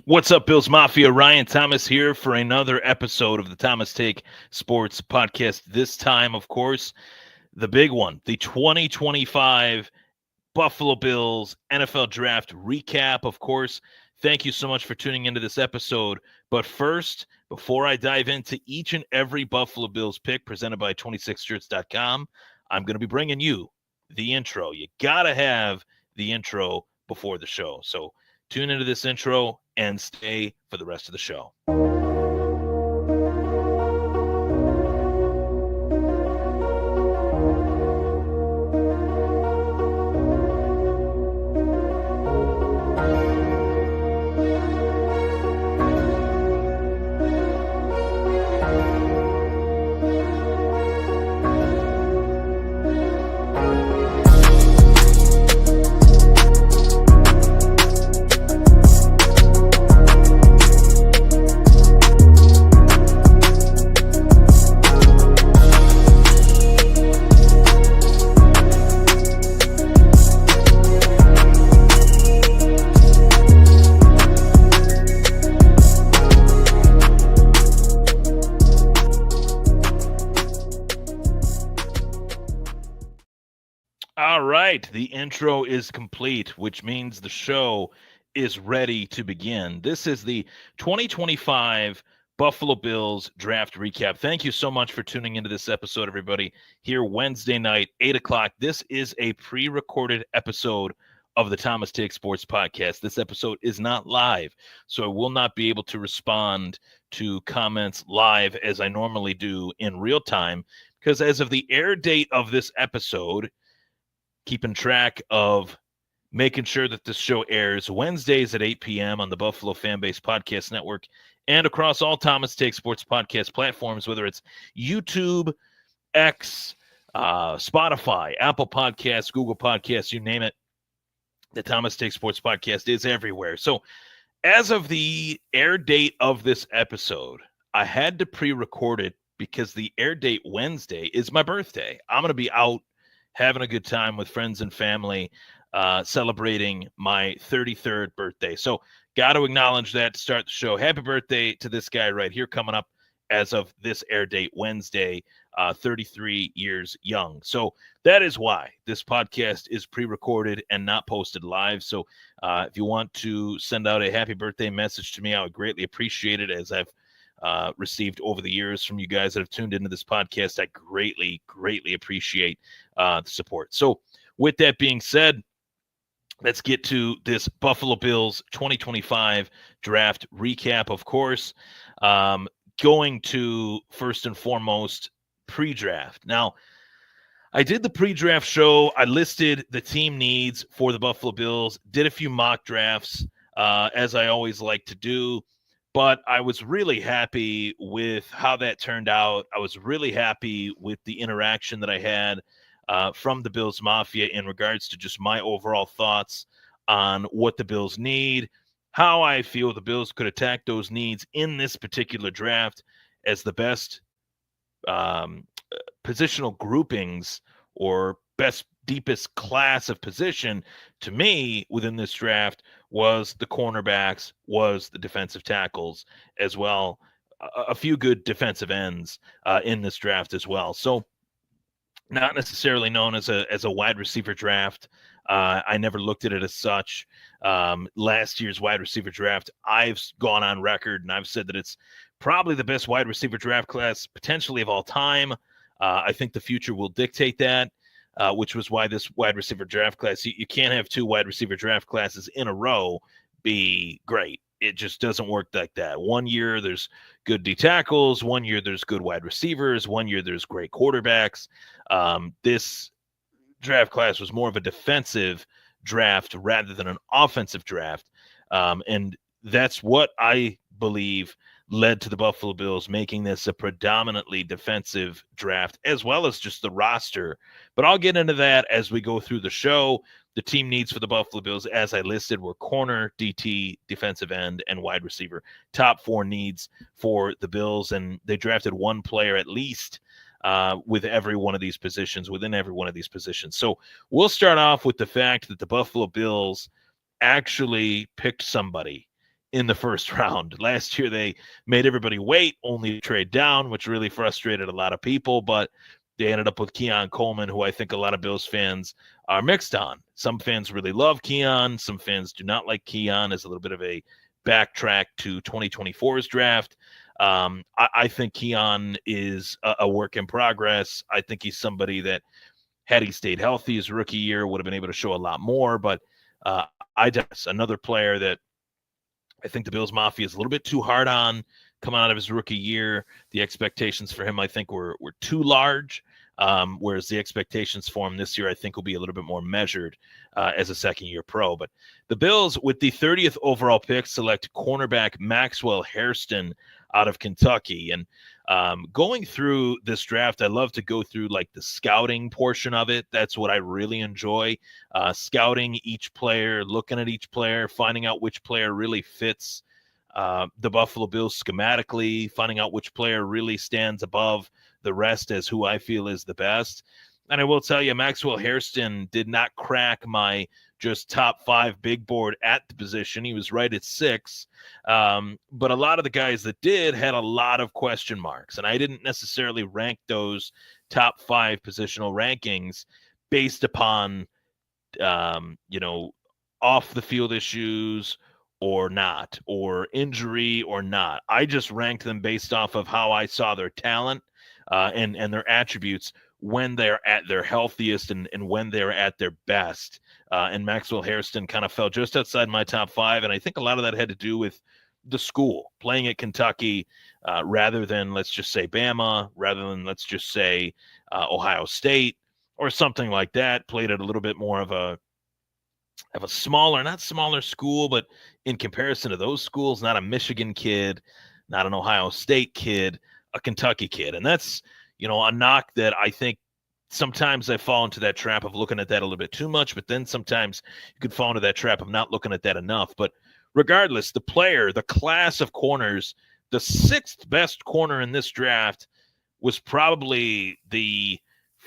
What's up, Bills Mafia? Ryan Thomas here for another episode of the Thomas Take Sports Podcast. This time, of course, the big one, the 2025 Buffalo Bills NFL Draft recap. Of course, thank you so much for tuning into this episode. But first, before I dive into each and every Buffalo Bills pick presented by 26shirts.com, I'm going to be bringing you the intro. You got to have the intro before the show. So tune into this intro and stay for the rest of the show. All right, the intro is complete, which means the show is ready to begin. This is the 2025 Buffalo Bills draft recap. Thank you so much for tuning into this episode, everybody. Here Wednesday night, 8 o'clock. This is a pre-recorded episode of the Thomas Take Sports Podcast. This episode is not live, so I will not be able to respond to comments live as I normally do in real time, because as of the air date of this episode, keeping track of making sure that this show airs Wednesdays at 8 p.m. on the Buffalo Fanbase Podcast Network and across all Thomas Take Sports Podcast platforms, whether it's YouTube, X, Spotify, Apple Podcasts, Google Podcasts, you name it. The Thomas Take Sports Podcast is everywhere. So as of the air date of this episode, I had to pre-record it because the air date Wednesday is my birthday. I'm going to be out having a good time with friends and family, celebrating my 33rd birthday. So got to acknowledge that to start the show. Happy birthday to this guy right here, coming up as of this air date Wednesday, 33 years young. So that is why this podcast is pre-recorded and not posted live. So if you want to send out a happy birthday message to me, I would greatly appreciate it, as I've received over the years from you guys that have tuned into this podcast. I greatly, greatly appreciate the support. So with that being said, let's get to this Buffalo Bills 2025 draft recap. Of course, going to first and foremost pre-draft. Now, I did the pre-draft show. I listed the team needs for the Buffalo Bills, did a few mock drafts, as I always like to do. But I was really happy with how that turned out. I was really happy with the interaction that I had from the Bills Mafia in regards to just my overall thoughts on what the Bills need, how I feel the Bills could attack those needs in this particular draft as the best positional groupings or best deepest class of position to me within this draft was the cornerbacks, was the defensive tackles as well. A few good defensive ends in this draft as well. So not necessarily known as a wide receiver draft. I never looked at it as such. Last year's wide receiver draft, I've gone on record and I've said that it's probably the best wide receiver draft class potentially of all time. I think the future will dictate that. Which was why this wide receiver draft class, you can't have two wide receiver draft classes in a row be great. It just doesn't work like that. One year there's good D tackles, one year there's good wide receivers, one year there's great quarterbacks. This draft class was more of a defensive draft rather than an offensive draft. And that's what I believe led to the Buffalo Bills making this a predominantly defensive draft, as well as just the roster. But I'll get into that as we go through the show. The team needs for the Buffalo Bills, as I listed, were corner, DT, defensive end, and wide receiver. Top four needs for the Bills, and they drafted one player at least with every one of these positions, within every one of these positions. So we'll start off with the fact that the Buffalo Bills actually picked somebody in the first round. Last year, they made everybody wait, only to trade down, which really frustrated a lot of people. But they ended up with Keon Coleman, who I think a lot of Bills fans are mixed on. Some fans really love Keon. Some fans do not like Keon as a little bit of a backtrack to 2024's draft. I think Keon is a work in progress. I think he's somebody that, had he stayed healthy his rookie year, would have been able to show a lot more. But I guess another player that I think the Bills Mafia is a little bit too hard on coming out of his rookie year. The expectations for him, I think, were too large, whereas the expectations for him this year, I think, will be a little bit more measured as a second-year pro. But the Bills, with the 30th overall pick, select cornerback Maxwell Hairston out of Kentucky. And going through this draft, I love to go through like the scouting portion of it. That's what I really enjoy. Scouting each player, looking at each player, finding out which player really fits the Buffalo Bills schematically, finding out which player really stands above the rest as who I feel is the best. And I will tell you, Maxwell Hairston did not crack my just top 5 big board at the position. He was right at 6. But a lot of the guys that did had a lot of question marks. And I didn't necessarily rank those top 5 positional rankings based upon, off the field issues or not, or injury or not. I just ranked them based off of how I saw their talent and their attributes when they're at their healthiest and when they're at their best. And Maxwell Hairston kind of fell just outside my top 5. And I think a lot of that had to do with the school, playing at Kentucky rather than, let's just say, Bama, rather than, let's just say, Ohio State or something like that. Played at a little bit more of a smaller, not smaller school, but in comparison to those schools, not a Michigan kid, not an Ohio State kid, a Kentucky kid. And that's, a knock that I think sometimes I fall into that trap of looking at that a little bit too much, but then sometimes you could fall into that trap of not looking at that enough. But regardless, the class of corners, the 6th best corner in this draft was probably the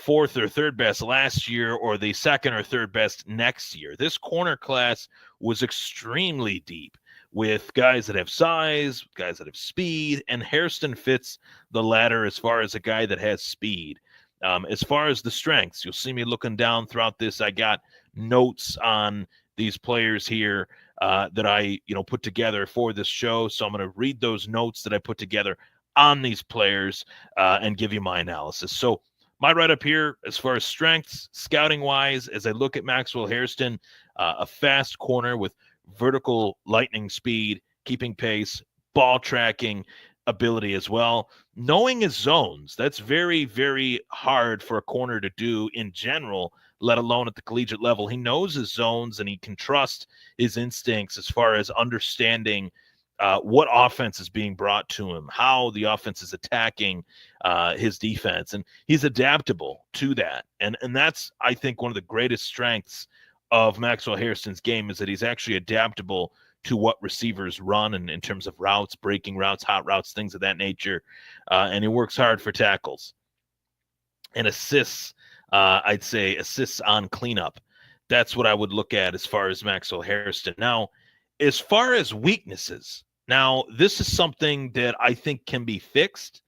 4th or 3rd best last year, or the 2nd or 3rd best next year. This corner class was extremely deep, with guys that have size, guys that have speed, and Hairston fits the latter as far as a guy that has speed. As far as the strengths, you'll see me looking down throughout this. I got notes on these players here that I, put together for this show. So I'm going to read those notes that I put together on these players and give you my analysis. So my write-up here, as far as strengths, scouting-wise, as I look at Maxwell Hairston, a fast corner with vertical lightning speed, keeping pace, ball tracking ability as well. Knowing his zones, that's very, very hard for a corner to do in general, let alone at the collegiate level. He knows his zones and he can trust his instincts as far as understanding what offense is being brought to him, how the offense is attacking his defense. And he's adaptable to that. And that's, I think, one of the greatest strengths of Maxwell Hairston's game is that he's actually adaptable to what receivers run and in terms of routes, breaking routes, hot routes, things of that nature. And he works hard for tackles. And assists, I'd say assists on cleanup. That's what I would look at as far as Maxwell Hairston. Now, as far as weaknesses, now this is something that I think can be fixed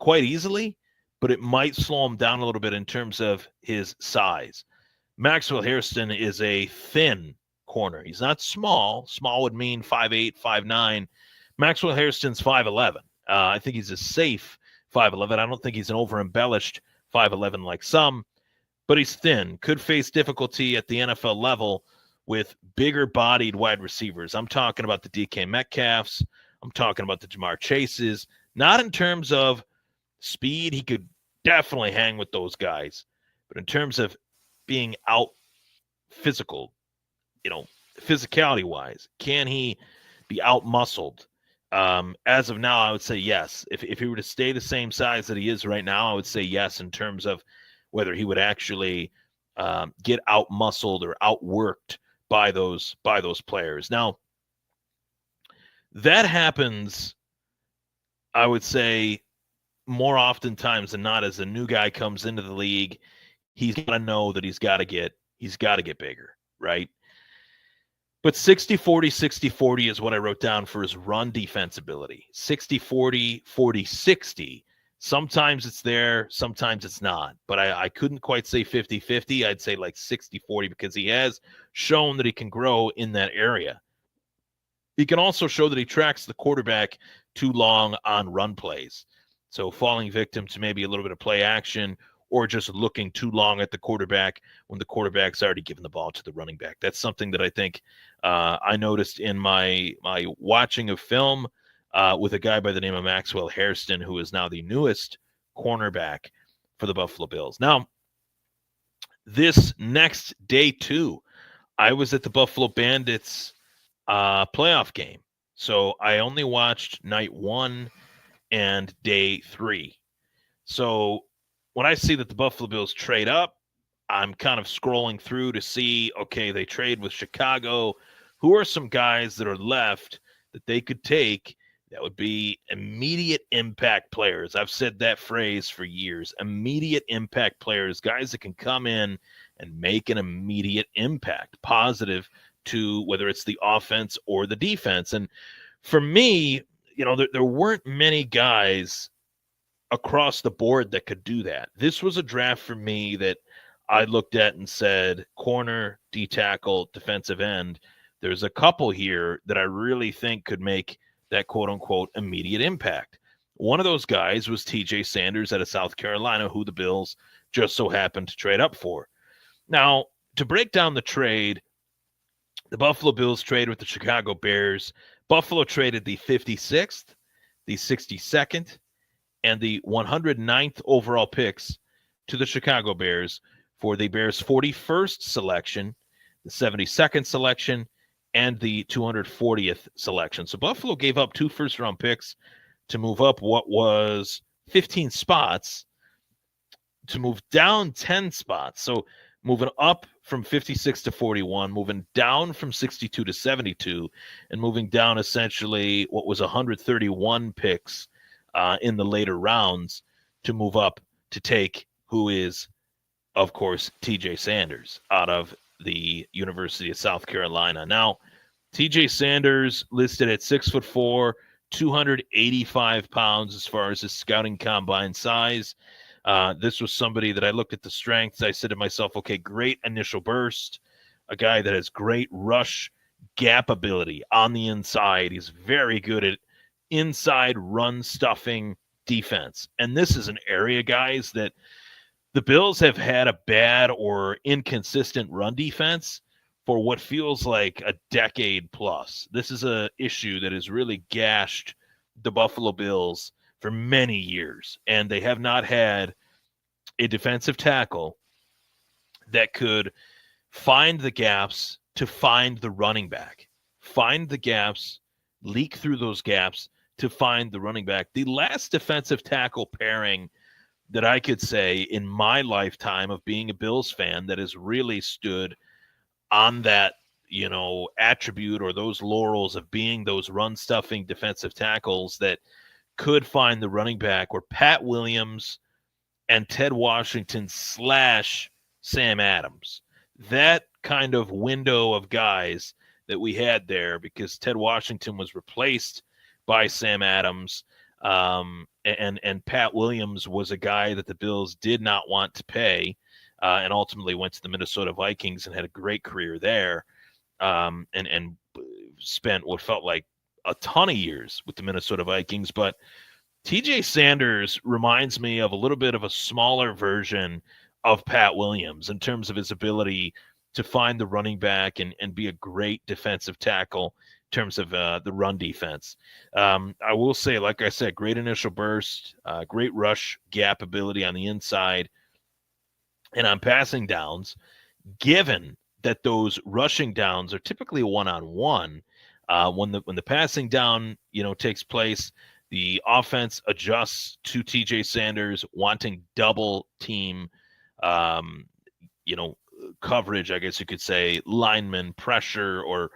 quite easily, but it might slow him down a little bit in terms of his size. Maxwell Hairston is a thin corner. He's not small. Small would mean 5'8", 5'9". Maxwell Hairston's 5'11". I think he's a safe 5'11". I don't think he's an over-embellished 5'11" like some, but he's thin. Could face difficulty at the NFL level with bigger-bodied wide receivers. I'm talking about the DK Metcalfs. I'm talking about the Jamar Chases. Not in terms of speed. He could definitely hang with those guys. But in terms of being out physical, physicality-wise, can he be out-muscled? As of now, I would say yes. If he were to stay the same size that he is right now, I would say yes in terms of whether he would actually get out-muscled or outworked by those players. Now, that happens, I would say, more oftentimes than not as a new guy comes into the league. He's got to know that he's got to get bigger, right? But 60-40, 60-40 is what I wrote down for his run defensibility. 60-40, 40-60. Sometimes it's there, sometimes it's not. But I couldn't quite say 50-50. I'd say like 60-40 because he has shown that he can grow in that area. He can also show that he tracks the quarterback too long on run plays. So falling victim to maybe a little bit of play action or just looking too long at the quarterback when the quarterback's already given the ball to the running back. That's something that I think I noticed in my watching of film with a guy by the name of Maxwell Hairston, who is now the newest cornerback for the Buffalo Bills. Now, this next day, too, I was at the Buffalo Bandits playoff game. So I only watched night 1 and day 3. So when I see that the Buffalo Bills trade up, I'm kind of scrolling through to see, okay, they trade with Chicago. Who are some guys that are left that they could take that would be immediate impact players? I've said that phrase for years. Immediate impact players, guys that can come in and make an immediate impact, positive to whether it's the offense or the defense. And for me, there weren't many guys across the board that could do that. This was a draft for me that I looked at and said, corner, D-tackle, defensive end. There's a couple here that I really think could make that quote-unquote immediate impact. One of those guys was TJ Sanders out of South Carolina, who the Bills just so happened to trade up for. Now, to break down the trade, the Buffalo Bills traded with the Chicago Bears. Buffalo traded the 56th, the 62nd, and the 109th overall picks to the Chicago Bears for the Bears' 41st selection, the 72nd selection, and the 240th selection. So Buffalo gave up 2 first-round picks to move up what was 15 spots to move down 10 spots. So moving up from 56 to 41, moving down from 62 to 72, and moving down essentially what was 131 picks in the later rounds to move up to take who is, of course, TJ Sanders out of the University of South Carolina. Now, TJ Sanders listed at 6'4", 285 pounds as far as his scouting combine size. This was somebody that I looked at the strengths. I said to myself, okay, great initial burst, a guy that has great rush gap ability on the inside. He's very good at inside run stuffing defense. And this is an area, guys, that the Bills have had a bad or inconsistent run defense for what feels like a decade plus. This is an issue that has really gashed the Buffalo Bills for many years, and they have not had a defensive tackle that could find the gaps to find the running back, find the gaps, leak through those gaps to find the running back. The last defensive tackle pairing that I could say in my lifetime of being a Bills fan that has really stood on that, attribute or those laurels of being those run stuffing defensive tackles that could find the running back were Pat Williams and Ted Washington / Sam Adams. That kind of window of guys that we had there, because Ted Washington was replaced by Sam Adams, and Pat Williams was a guy that the Bills did not want to pay, and ultimately went to the Minnesota Vikings and had a great career there, and spent what felt like a ton of years with the Minnesota Vikings. But TJ Sanders reminds me of a little bit of a smaller version of Pat Williams in terms of his ability to find the running back and be a great defensive tackle in terms of the run defense. I will say, like I said, great initial burst, great rush gap ability on the inside and on passing downs, given that those rushing downs are typically one-on-one. When the passing down, takes place, the offense adjusts to TJ Sanders wanting double team, coverage, I guess you could say, lineman pressure or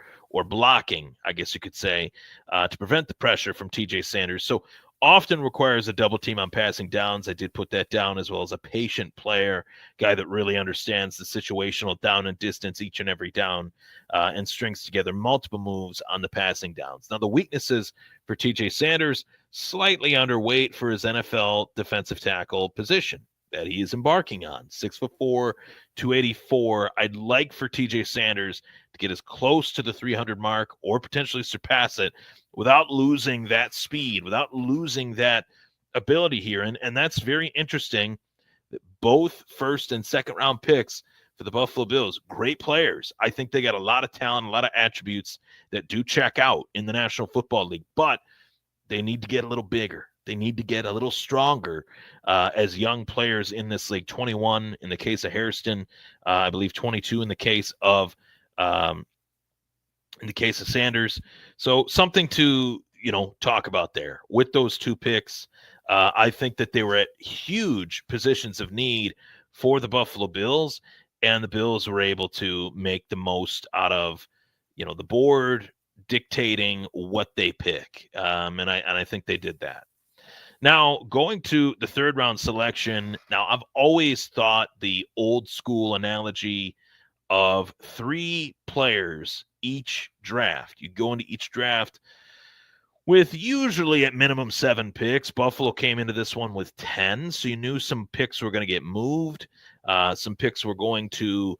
blocking, I guess you could say, to prevent the pressure from TJ Sanders. So often requires a double team on passing downs. I did put that down, as well as a patient player, guy that really understands the situational down and distance each and every down, and strings together multiple moves on the passing downs. Now, the weaknesses for TJ Sanders, slightly underweight for his NFL defensive tackle position that he is embarking on. 6'4", 284. I'd like for TJ Sanders to get as close to the 300 mark or potentially surpass it without losing that speed, without losing that ability here. And that's very interesting that both first and second round picks for the Buffalo Bills, great players. I think they got a lot of talent, a lot of attributes that do check out in the National Football League, but they need to get a little bigger. They need to get a little stronger as young players in this league. 21 in the case of Hairston, I believe 22 in the case of Sanders. So something to talk about there with those two picks. I think that they were at huge positions of need for the Buffalo Bills, and the Bills were able to make the most out of the board dictating what they pick, and I think they did that. Now, going to the third round selection, now I've always thought the old school analogy of 3 players each draft. You go into each draft with usually at minimum 7 picks. Buffalo came into this one with 10, so you knew some picks were going to get moved. Some picks were going to,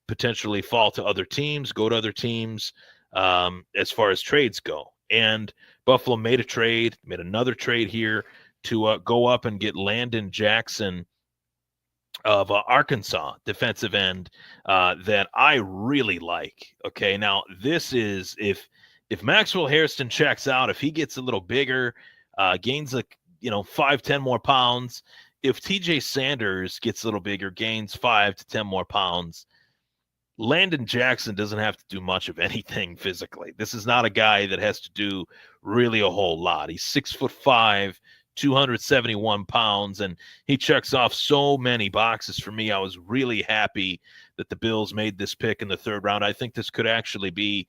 potentially fall to other teams, go to other teams as far as trades go. And Buffalo made another trade here to go up and get Landon Jackson of Arkansas, defensive end, that I really like. Okay, now this is if Maxwell Hairston checks out, if he gets a little bigger, gains 5-10 more pounds. If TJ Sanders gets a little bigger, gains 5 to 10 more pounds, Landon Jackson doesn't have to do much of anything physically. This is not a guy that has to do really a whole lot. He's 6'5", 271 pounds, and he checks off so many boxes for me. I was really happy that the Bills made this pick in the third round. I think this could actually be,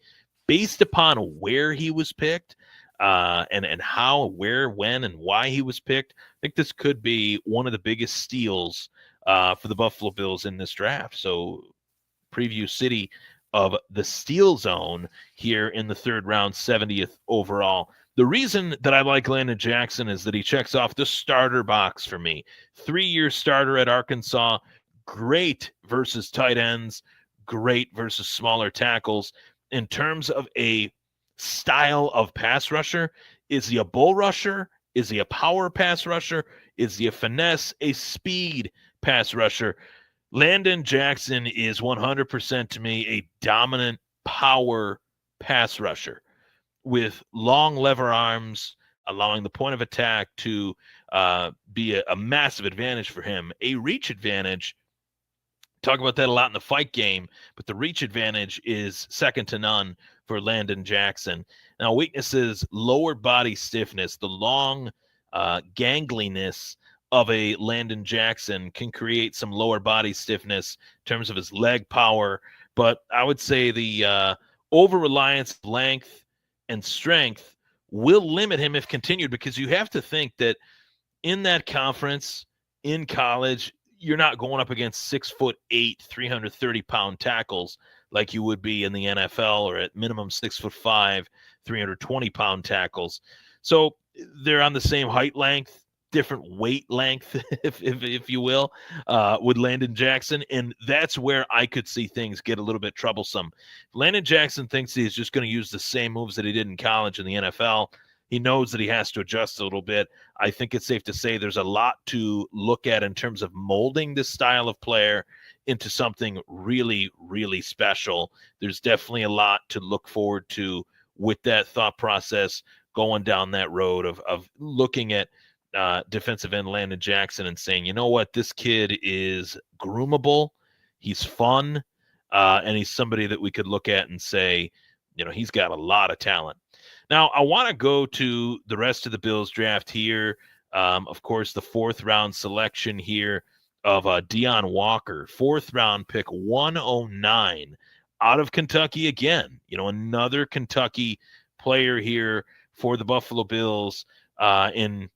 based upon where he was picked, and how, where, when, and why he was picked, I think this could be one of the biggest steals for the Buffalo Bills in this draft. So preview city of the steal zone here in the third round, 70th overall. The reason that I like Landon Jackson is that he checks off the starter box for me. 3-year starter at Arkansas, great versus tight ends, great versus smaller tackles. In terms of a style of pass rusher, is he a bull rusher? Is he a power pass rusher? Is he a finesse, a speed pass rusher? Landon Jackson is 100% to me a dominant power pass rusher with long lever arms, allowing the point of attack to be a massive advantage for him. A reach advantage, talk about that a lot in the fight game, but the reach advantage is second to none for Landon Jackson. Now, weaknesses, lower body stiffness, the long gangliness of a Landon Jackson can create some lower body stiffness in terms of his leg power. But I would say the over-reliance, length, and strength will limit him if continued, because you have to think that in that conference, in college, you're not going up against 6'8", 330-pound tackles like you would be in the NFL, or at minimum 6'5", 320-pound tackles. So they're on the same height length, different weight length, if you will, with Landon Jackson. And that's where I could see things get a little bit troublesome. Landon Jackson thinks he's just going to use the same moves that he did in college in the NFL. He knows that he has to adjust a little bit. I think it's safe to say there's a lot to look at in terms of molding this style of player into something really, really special. There's definitely a lot to look forward to with that thought process, going down that road of looking at defensive end Landon Jackson and saying, you know what, this kid is groomable, he's fun, and he's somebody that we could look at and say, he's got a lot of talent. Now, I want to go to the rest of the Bills draft here. Of course, the fourth round selection here of Deon Walker, fourth round pick, 109 out of Kentucky again. Another Kentucky player here for the Buffalo Bills in,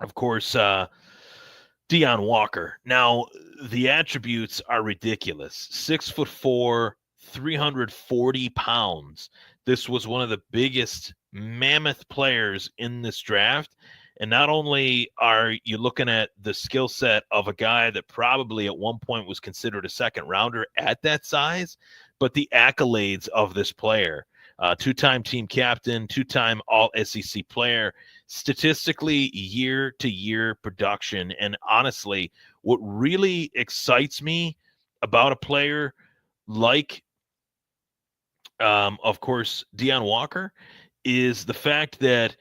of course, Deon Walker. Now, the attributes are ridiculous. 6'4", 340 pounds. This was one of the biggest mammoth players in this draft. And not only are you looking at the skill set of a guy that probably at one point was considered a second rounder at that size, but the accolades of this player. Two-time team captain, two-time all-SEC player, statistically year-to-year production. And honestly, what really excites me about a player like, of course, Deon Walker is the fact that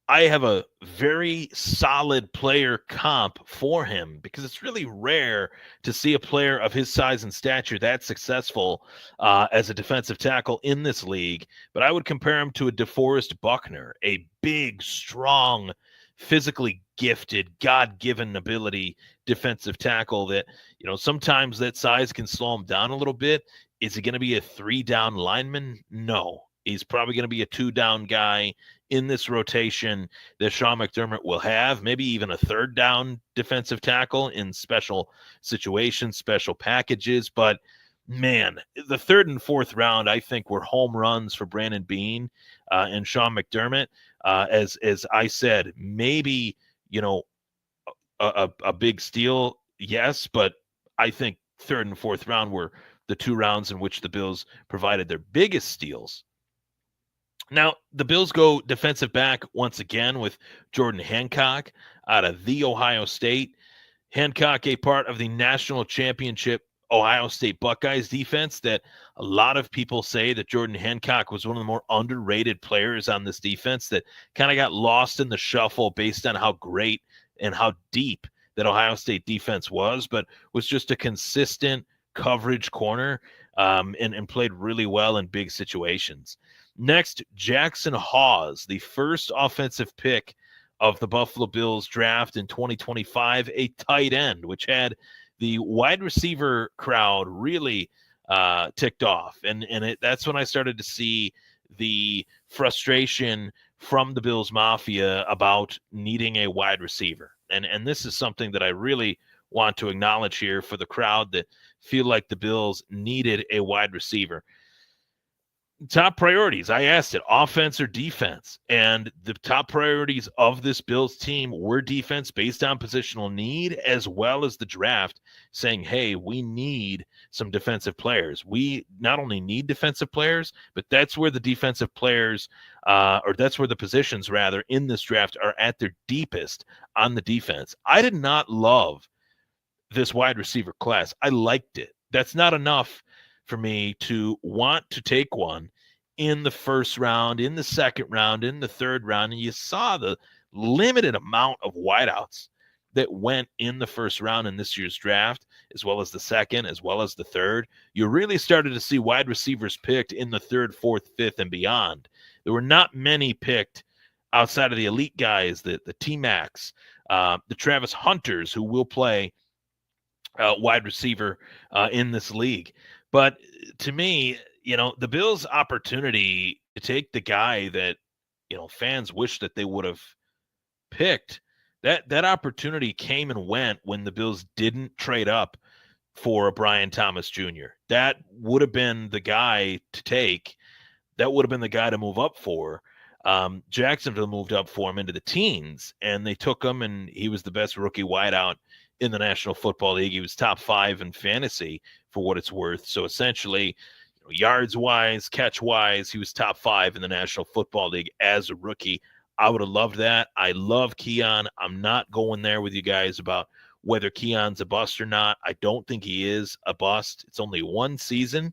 I have a very solid player comp for him, because it's really rare to see a player of his size and stature that successful as a defensive tackle in this league. But I would compare him to a DeForest Buckner, a big, strong, physically gifted, God-given ability defensive tackle that, sometimes that size can slow him down a little bit. Is he going to be a 3-down lineman? No. He's probably going to be a 2-down guy in this rotation that Sean McDermott will have, maybe even a 3rd-down defensive tackle in special situations, special packages. But, man, the 3rd and 4th round, I think, were home runs for Brandon Beane and Sean McDermott. As I said, maybe, a big steal, yes, but I think 3rd and 4th round were the 2 rounds in which the Bills provided their biggest steals. Now, the Bills go defensive back once again with Jordan Hancock out of The Ohio State. Hancock, a part of the national championship Ohio State Buckeyes defense that a lot of people say that Jordan Hancock was one of the more underrated players on this defense that kind of got lost in the shuffle based on how great and how deep that Ohio State defense was, but was just a consistent coverage corner and played really well in big situations. Next, Jackson Hawes, the first offensive pick of the Buffalo Bills draft in 2025, a tight end, which had the wide receiver crowd really ticked off. And that's when I started to see the frustration from the Bills Mafia about needing a wide receiver. And this is something that I really want to acknowledge here for the crowd that feel like the Bills needed a wide receiver. Top priorities, I asked it, offense or defense? And the top priorities of this Bills team were defense based on positional need, as well as the draft saying, hey, we need some defensive players. We not only need defensive players, but that's where the defensive players, or that's where the positions, rather, in this draft are at their deepest on the defense. I did not love this wide receiver class. I liked it. That's not enough for me to want to take one in the first round, in the second round, in the third round. And you saw the limited amount of wideouts that went in the first round in this year's draft, as well as the second, as well as the third. You really started to see wide receivers picked in the 3rd, 4th, 5th, and beyond. There were not many picked outside of the elite guys, the T-Macs, the Travis Hunters, who will play wide receiver in this league. But to me, the Bills' opportunity to take the guy that, fans wish that they would have picked, that opportunity came and went when the Bills didn't trade up for a Brian Thomas Jr. That would have been the guy to take. That would have been the guy to move up for. Jacksonville moved up for him into the teens, and they took him, and he was the best rookie wideout in the National Football League. He was top 5 in fantasy for what it's worth. So essentially, yards-wise, catch-wise, he was top 5 in the National Football League as a rookie. I would have loved that. I love Keon. I'm not going there with you guys about whether Keon's a bust or not. I don't think he is a bust. It's only one season.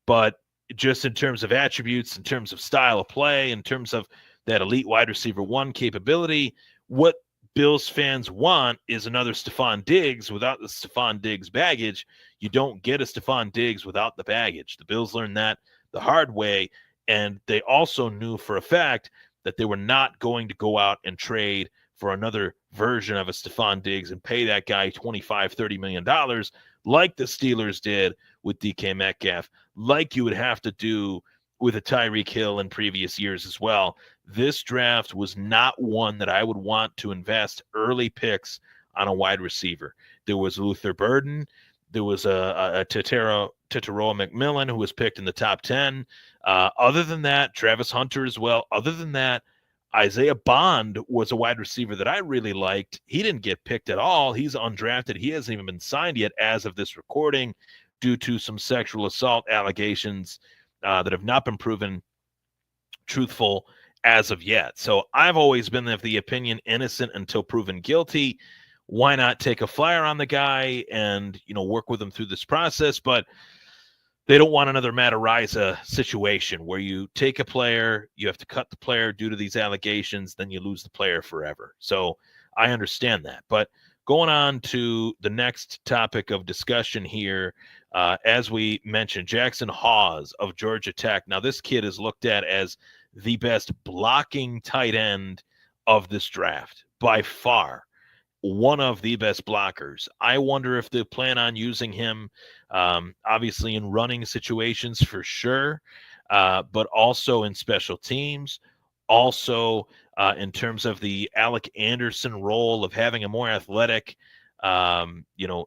But just in terms of attributes, in terms of style of play, in terms of that elite wide receiver 1 capability, what Bills fans want is another Stephon Diggs. Without the Stephon Diggs baggage, you don't get a Stephon Diggs without the baggage. The Bills learned that the hard way, and they also knew for a fact that they were not going to go out and trade for another version of a Stephon Diggs and pay that guy $25, $30 million like the Steelers did with DK Metcalf, like you would have to do with a Tyreek Hill in previous years as well. This draft was not one that I would want to invest early picks on a wide receiver. There was Luther Burden. There was a Teteroa McMillan who was picked in the top 10. Other than that, Travis Hunter as well. Other than that, Isaiah Bond was a wide receiver that I really liked. He didn't get picked at all. He's undrafted. He hasn't even been signed yet as of this recording due to some sexual assault allegations that have not been proven truthful as of yet. So I've always been of the opinion innocent until proven guilty. Why not take a flyer on the guy and, work with him through this process? But they don't want another Matt Araiza situation where you take a player, you have to cut the player due to these allegations, then you lose the player forever. So I understand that. But going on to the next topic of discussion here, as we mentioned, Jackson Hawes of Georgia Tech. Now, this kid is looked at as the best blocking tight end of this draft by far. One of the best blockers. I wonder if they plan on using him, obviously in running situations for sure, but also in special teams, also in terms of the Alec Anderson role of having a more athletic,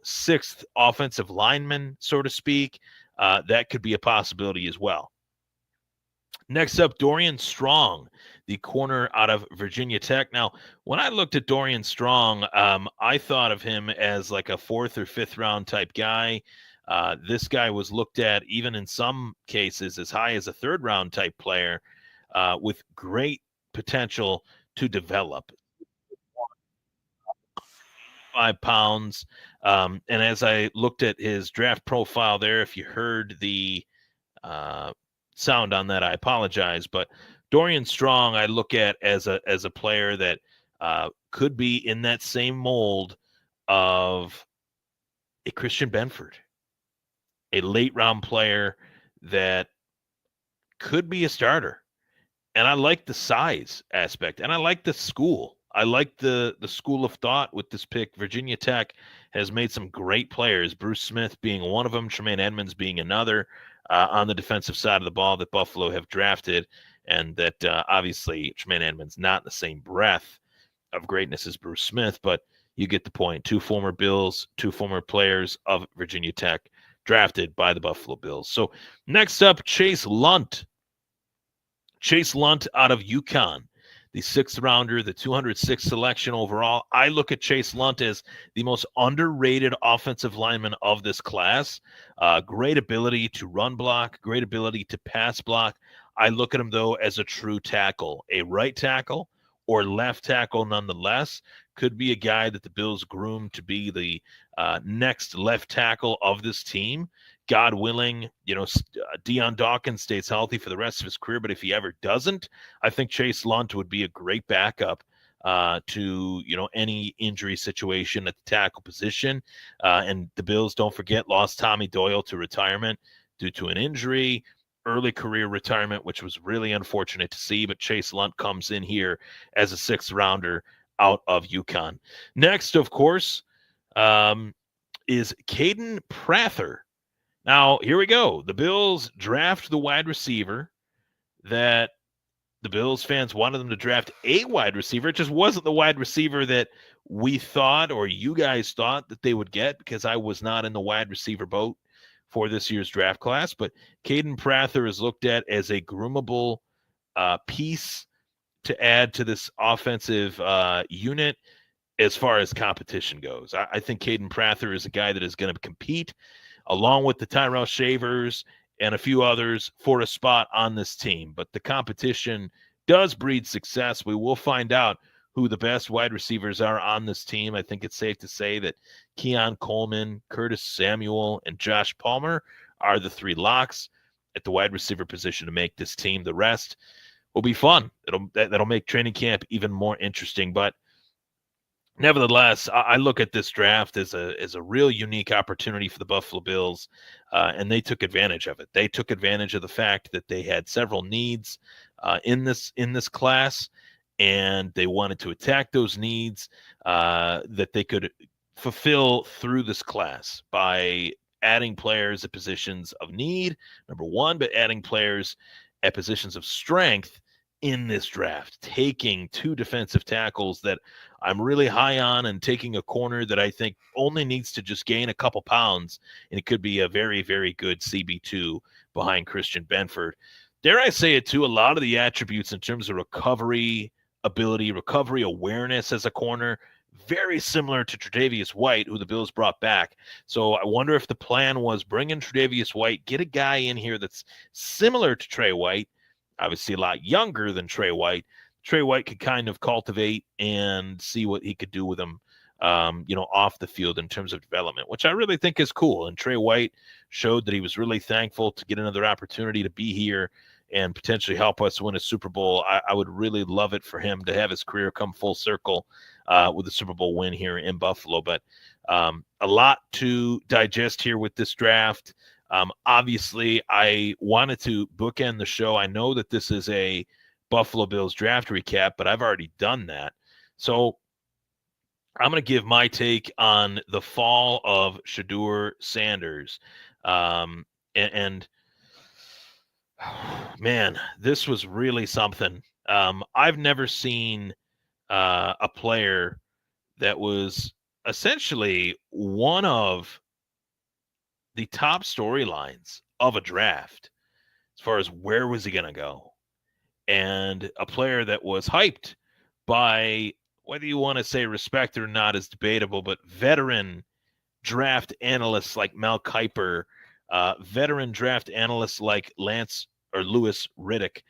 sixth offensive lineman, so to speak. That could be a possibility as well. Next up, Dorian Strong, the corner out of Virginia Tech. Now, when I looked at Dorian Strong, I thought of him as like a 4th or 5th round type guy. This guy was looked at, even in some cases, as high as a 3rd round type player with great potential to develop. 5 pounds. And as I looked at his draft profile there, if you heard the sound on that, I apologize, but Dorian Strong I look at as a player that could be in that same mold of a Christian Benford, a late round player that could be a starter. And I like the size aspect, and I like the school. I like the school of thought with this pick. Virginia Tech has made some great players, Bruce Smith being one of them, Tremaine Edmonds being another, on the defensive side of the ball that Buffalo have drafted, and that obviously Tremaine Edmonds not in the same breath of greatness as Bruce Smith, but you get the point. 2 former Bills, 2 former players of Virginia Tech drafted by the Buffalo Bills. So next up, Chase Lunt. Chase Lunt out of UConn, the 6th rounder, the 206th selection overall. I look at Chase Lunt as the most underrated offensive lineman of this class. Great ability to run block, great ability to pass block. I look at him, though, as a true tackle, a right tackle or left tackle nonetheless. Could be a guy that the Bills groomed to be the next left tackle of this team. God willing, Dion Dawkins stays healthy for the rest of his career, but if he ever doesn't, I think Chase Lunt would be a great backup to, any injury situation at the tackle position. And the Bills, don't forget, lost Tommy Doyle to retirement due to an injury, early career retirement, which was really unfortunate to see, but Chase Lunt comes in here as a 6th rounder out of UConn. Next, of course, is Caden Prather. Now, here we go. The Bills draft the wide receiver that the Bills fans wanted them to draft, a wide receiver. It just wasn't the wide receiver that we thought or you guys thought that they would get, because I was not in the wide receiver boat for this year's draft class. But Caden Prather is looked at as a groomable piece to add to this offensive unit as far as competition goes. I think Caden Prather is a guy that is going to compete along with the Tyrell Shavers and a few others for a spot on this team. But the competition does breed success. We will find out who the best wide receivers are on this team. I think it's safe to say that Keon Coleman, Curtis Samuel, and Josh Palmer are the 3 locks at the wide receiver position to make this team. The rest will be fun. That'll make training camp even more interesting. But nevertheless, I look at this draft as a real unique opportunity for the Buffalo Bills, and they took advantage of it. They took advantage of the fact that they had several needs in this class, and they wanted to attack those needs that they could fulfill through this class by adding players at positions of need, number one, but adding players at positions of strength in this draft, taking 2 defensive tackles that I'm really high on and taking a corner that I think only needs to just gain a couple pounds, and it could be a very, very good CB2 behind Christian Benford. Dare I say it, too, a lot of the attributes in terms of recovery ability, recovery awareness as a corner, very similar to Tre'Davious White, who the Bills brought back. So I wonder if the plan was bring in Tre'Davious White, get a guy in here that's similar to Trey White, obviously a lot younger than Trey White. Trey White could kind of cultivate and see what he could do with him, off the field in terms of development, which I really think is cool. And Trey White showed that he was really thankful to get another opportunity to be here and potentially help us win a Super Bowl. I would really love it for him to have his career come full circle with a Super Bowl win here in Buffalo. But a lot to digest here with this draft. Obviously, I wanted to bookend the show. I know that this is a Buffalo Bills draft recap, but I've already done that. So I'm going to give my take on the fall of Shedeur Sanders. And man, this was really something. I've never seen a player that was essentially one of the top storylines of a draft as far as where was he going to go, and a player that was hyped by, whether you want to say respect or not is debatable, but veteran draft analysts like Mel Kiper, veteran draft analysts like Lance or Louis Riddick,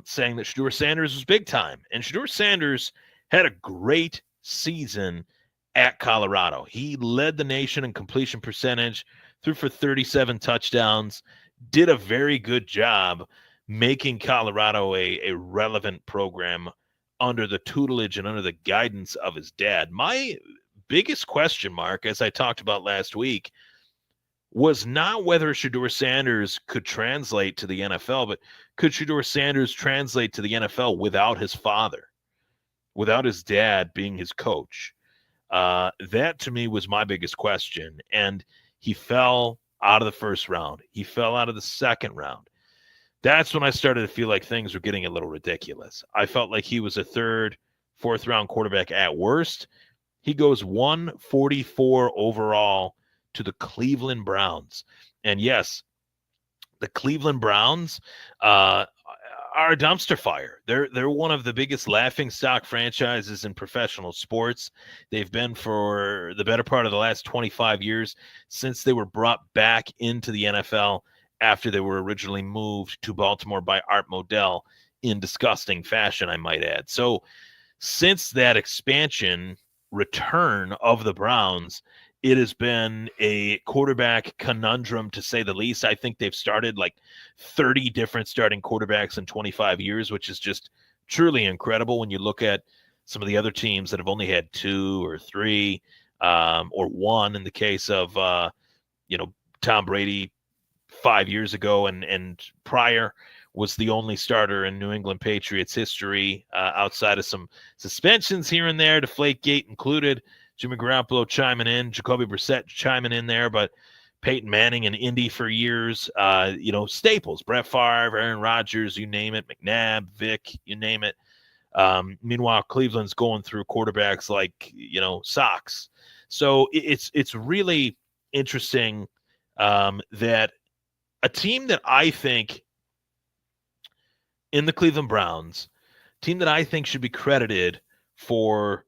saying that Shedeur Sanders was big time. And Shedeur Sanders had a great season at Colorado. He led the nation in completion percentage, threw for 37 touchdowns, did a very good job making Colorado a relevant program under the tutelage and under the guidance of his dad. My biggest question mark, as I talked about last week, was not whether Shedeur Sanders could translate to the NFL, but could Shedeur Sanders translate to the NFL without his father, without his dad being his coach? That to me was my biggest question. And he fell out of the first round. He fell out of the second round. That's when I started to feel like things were getting a little ridiculous. I felt like he was a third, fourth round quarterback at worst. He goes 144 overall to the Cleveland Browns. And yes, the Cleveland Browns are a dumpster fire. They're one of the biggest laughingstock franchises in professional sports. They've been for the better part of the last 25 years, since they were brought back into the NFL after they were originally moved to Baltimore by Art Modell in disgusting fashion, I might add. So since that expansion return of the Browns, it has been a quarterback conundrum, to say the least. I think they've started like 30 different starting quarterbacks in 25 years, which is just truly incredible when you look at some of the other teams that have only had 2 or 3 or 1 in the case of, Tom Brady 5 years ago and prior was the only starter in New England Patriots history outside of some suspensions here and there, Deflategate included. Jimmy Garoppolo chiming in, Jacoby Brissett chiming in there, but Peyton Manning in Indy for years, staples, Brett Favre, Aaron Rodgers, you name it, McNabb, Vic, you name it. Meanwhile, Cleveland's going through quarterbacks like, Sox. So it's really interesting that a team that I think in the Cleveland Browns, team that I think should be credited for,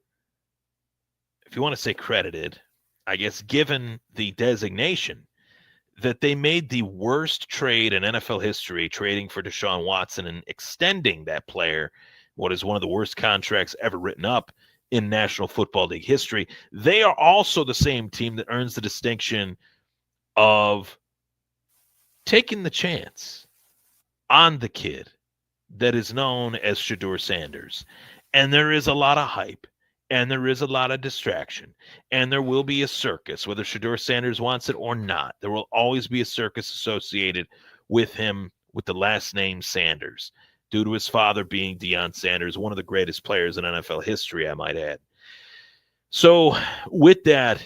if you want to say credited, I guess given the designation, that they made the worst trade in NFL history, trading for Deshaun Watson and extending that player, what is one of the worst contracts ever written up in National Football League history. They are also the same team that earns the distinction of taking the chance on the kid that is known as Shedeur Sanders. And there is a lot of hype, and there is a lot of distraction, and there will be a circus, whether Shedeur Sanders wants it or not. There will always be a circus associated with him, with the last name Sanders, due to his father being Deion Sanders, one of the greatest players in NFL history, I might add. So with that,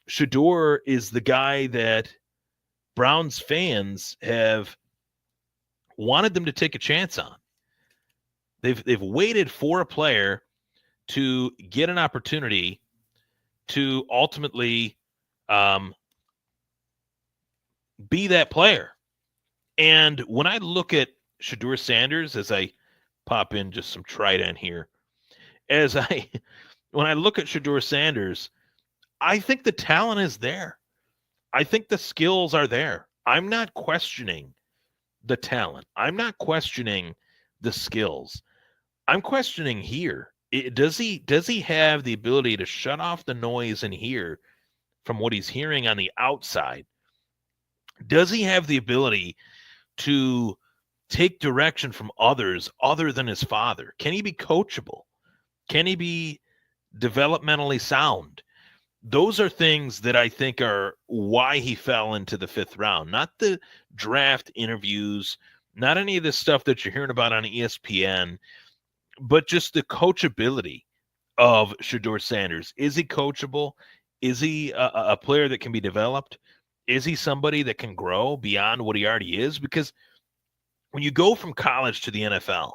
Shedeur is the guy that Browns fans have wanted them to take a chance on. They've waited for a player to get an opportunity to ultimately be that player. And when I look at Shedeur Sanders, as I pop in just some Trident here, when I look at Shedeur Sanders, I think the talent is there. I think the skills are there. I'm not questioning the talent. I'm not questioning the skills. I'm questioning here. Does he have the ability to shut off the noise and hear from what he's hearing on the outside? Does he have the ability to take direction from others other than his father? Can he be coachable? Can he be developmentally sound? Those are things that I think are why he fell into the 5th round, not the draft interviews, not any of this stuff that you're hearing about on ESPN, but just the coachability of Shedeur Sanders. Is he coachable? Is he a player that can be developed? Is he somebody that can grow beyond what he already is? Because when you go from college to the NFL,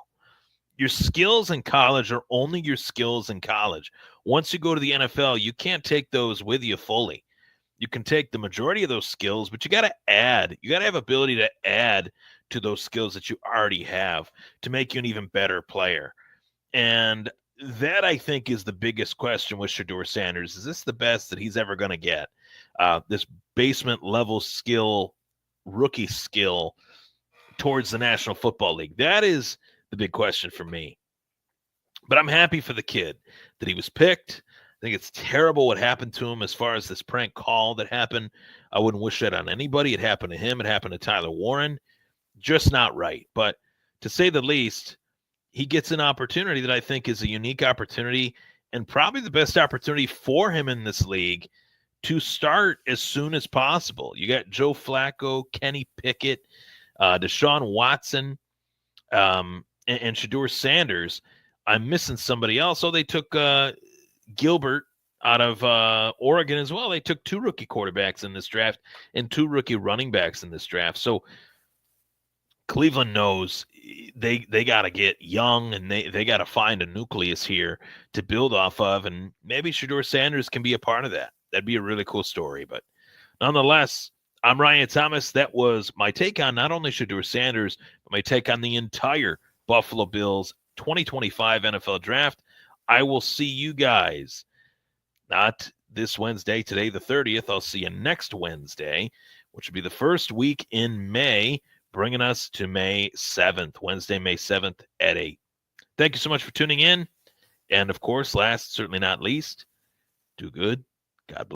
your skills in college are only your skills in college. Once you go to the NFL, you can't take those with you fully. You can take the majority of those skills, but you got to add. You got to have ability to add to those skills that you already have to make you an even better player. And that, I think, is the biggest question with Shedeur Sanders. Is this the best that he's ever going to get? This basement level skill, rookie skill towards the National Football League? That is the big question for me. But I'm happy for the kid that he was picked. I think it's terrible what happened to him as far as this prank call that happened. I wouldn't wish that on anybody. It happened to him. It happened to Tyler Warren. Just not right. But to say the least, he gets an opportunity that I think is a unique opportunity and probably the best opportunity for him in this league to start as soon as possible. You got Joe Flacco, Kenny Pickett, Deshaun Watson, and Shedeur Sanders. I'm missing somebody else. Oh, they took Gilbert out of Oregon as well. They took 2 rookie quarterbacks in this draft and 2 rookie running backs in this draft. So Cleveland knows they got to get young and they got to find a nucleus here to build off of. And maybe Shedeur Sanders can be a part of that. That'd be a really cool story. But nonetheless, I'm Ryan Thomas. That was my take on not only Shedeur Sanders, but my take on the entire Buffalo Bills 2025 NFL Draft. I will see you guys not this Wednesday, today the 30th. I'll see you next Wednesday, which will be the first week in May, bringing us to May 7th, Wednesday, May 7th at 8. Thank you so much for tuning in. And, of course, last, certainly not least, do good. God bless.